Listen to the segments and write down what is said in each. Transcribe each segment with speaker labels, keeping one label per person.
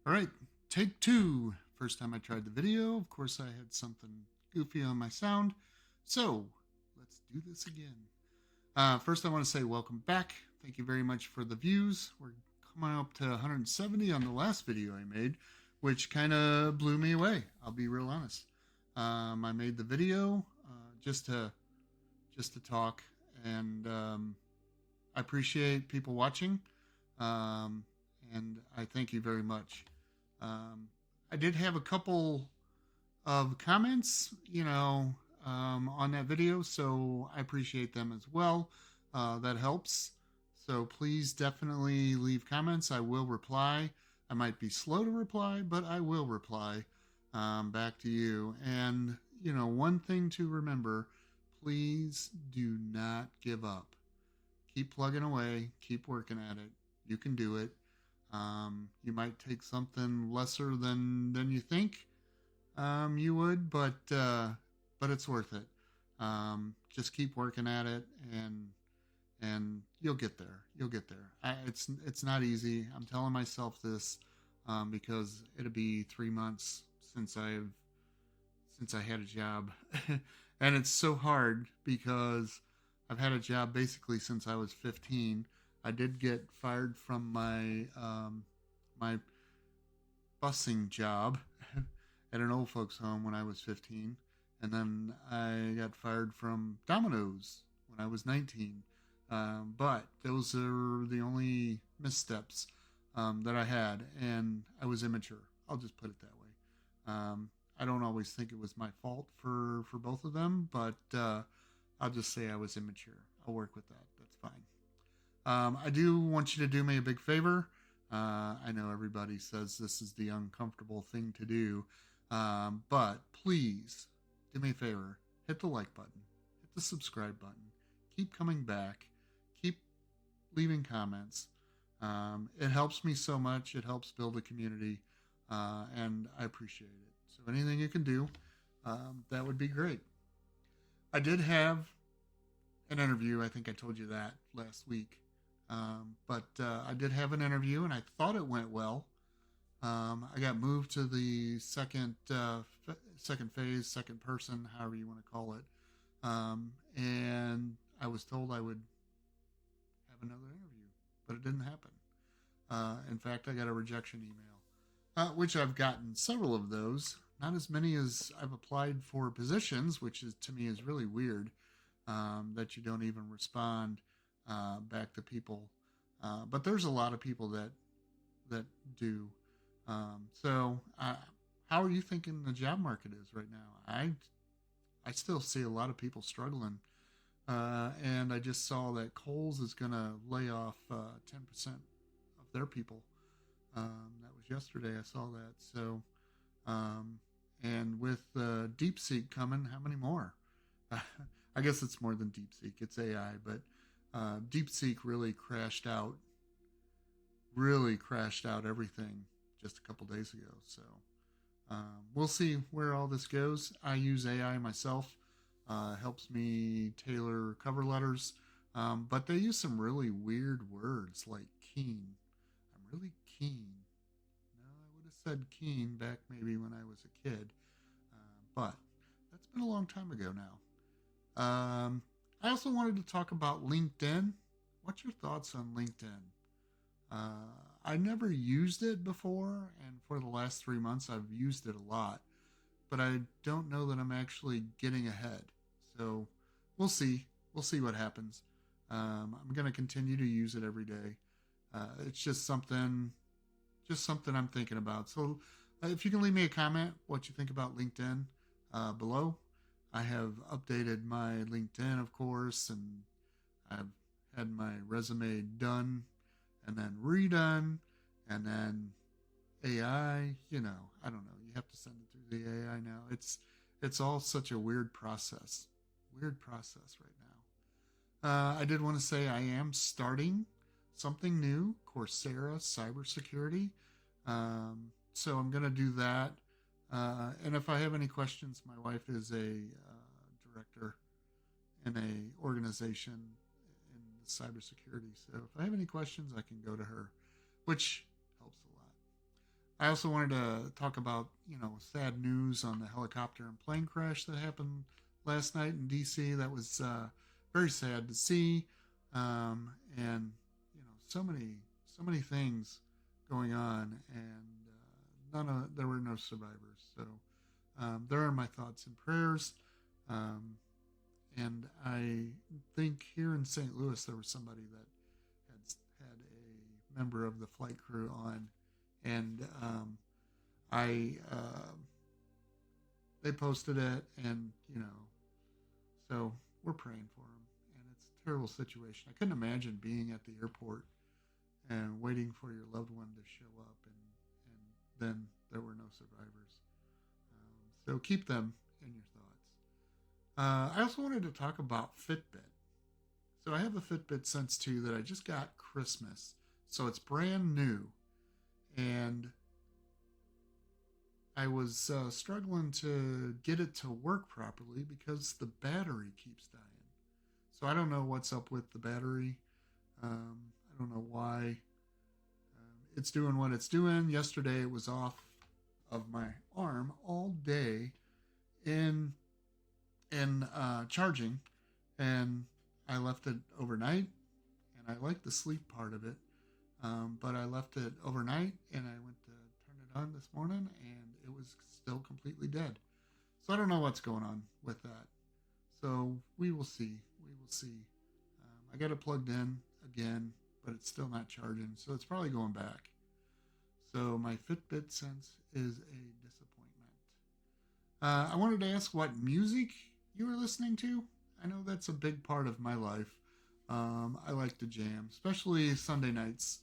Speaker 1: All right, take two. First time I tried the video, of course, I had something goofy on my sound. So let's do this again. First, I want to say welcome back. Thank you very much for the views. We're coming up to 170 on the last video I made, which kind of blew me away. I'll be real honest. I made the video just to talk, and I appreciate people watching, um, and I thank you very much. Um, I did have a couple of comments, on that video, so I appreciate them as well. That helps. So please definitely leave comments. I will reply. I might be slow to reply, but I will reply back to you. And, one thing to remember, please do not give up. Keep plugging away, keep working at it. You can do it. You might take something lesser than you think you would, but it's worth it. Just keep working at it, and you'll get there. You'll get there. It's not easy. I'm telling myself this because it'll be 3 months since I had a job, and it's so hard because I've had a job basically since I was 15. I did get fired from my busing job at an old folks home when I was 15, and then I got fired from Domino's when I was 19. But those are the only missteps that I had, and I was immature. I'll just put it that way. I don't always think it was my fault for both of them, but I'll just say I was immature. I'll work with that. That's fine. I do want you to do me a big favor. I know everybody says this is the uncomfortable thing to do, but please do me a favor. Hit the like button, hit the subscribe button, keep coming back, keep leaving comments. It helps me so much. It helps build a community, and I appreciate it. So anything you can do, that would be great. I did have an interview. I think I told you that last week. But I did have an interview, and I thought it went well. I got moved to the second phase, second person, however you want to call it, and I was told I would have another interview, but it didn't happen. In fact, I got a rejection email, which I've gotten several of those. Not as many as I've applied for positions, which is to me is really weird that you don't even respond back to people. But there's a lot of people that do. How are you thinking the job market is right now? I still see a lot of people struggling, and I just saw that Kohl's is going to lay off 10% of their people. That was yesterday. I saw that. So, and with DeepSeek coming, how many more? I guess it's more than DeepSeek. It's AI, but DeepSeek really crashed out everything just a couple days ago. So we'll see where all this goes. I use AI myself. Helps me tailor cover letters, but they use some really weird words like keen. I'm really keen. No, I would have said keen back maybe when I was a kid, but that's been a long time ago now. I also wanted to talk about LinkedIn. What's your thoughts on LinkedIn? I never used it before, and for the last 3 months, I've used it a lot, but I don't know that I'm actually getting ahead. So we'll see. We'll see what happens. I'm going to continue to use it every day. It's just something I'm thinking about. So if you can leave me a comment, what you think about LinkedIn below. I have updated my LinkedIn, of course, and I've had my resume done and then redone and then AI, I don't know. You have to send it through the AI now. It's all such a weird process. Weird process right now. I did want to say I am starting something new, Coursera cybersecurity. So I'm going to do that. And if I have any questions, my wife is a director in a organization in cybersecurity. So if I have any questions, I can go to her, which helps I also wanted to talk about, sad news on the helicopter and plane crash that happened last night in D.C. That was very sad to see, and so many things going on, and there were no survivors. So there are my thoughts and prayers. Um, and I think here in St. Louis there was somebody that had a member of the flight crew on, and I they posted it, and so we're praying for him, and it's a terrible situation. I couldn't imagine being at the airport and waiting for your loved one to show up, and then there were no survivors. So keep them in your thoughts. I also wanted to talk about Fitbit. So I have a Fitbit Sense 2 that I just got Christmas. So it's brand new. And I was struggling to get it to work properly because the battery keeps dying. So I don't know what's up with the battery. I don't know why it's doing what it's doing. Yesterday it was off of my arm all day in charging, and I left it overnight, and I like the sleep part of it. But I left it overnight, and I went to turn it on this morning, and it was still completely dead. So I don't know what's going on with that. So we will see. We will see. I got it plugged in again, but it's still not charging, so it's probably going back. So my Fitbit Sense is a disappointment. I wanted to ask what music you were listening to. I know that's a big part of my life. I like to jam, especially Sunday nights.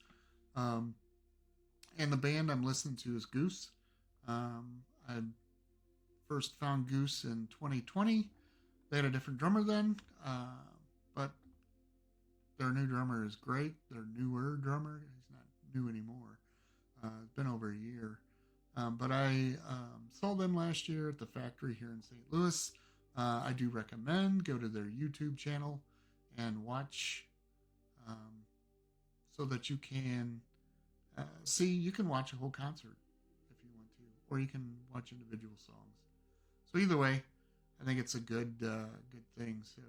Speaker 1: Um, and the band I'm listening to is Goose. I first found Goose in 2020. They had a different drummer then, but their new drummer is great. Their newer drummer, he's not new anymore. It's been over a year. But I saw them last year at the factory here in St. Louis. I do recommend go to their YouTube channel and watch, um, so that you can see. You can watch a whole concert if you want to, or you can watch individual songs. So either way, I think it's a good thing. So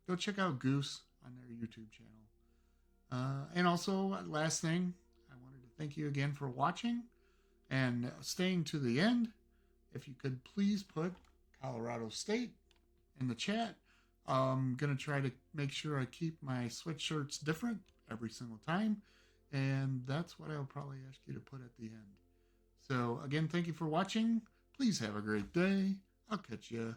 Speaker 1: go check out Goose on their YouTube channel. And also, last thing, I wanted to thank you again for watching and staying to the end. If you could please put Colorado State in the chat. I'm going to try to make sure I keep my sweatshirts different every single time. And that's what I'll probably ask you to put at the end. So, again, thank you for watching. Please have a great day. I'll catch you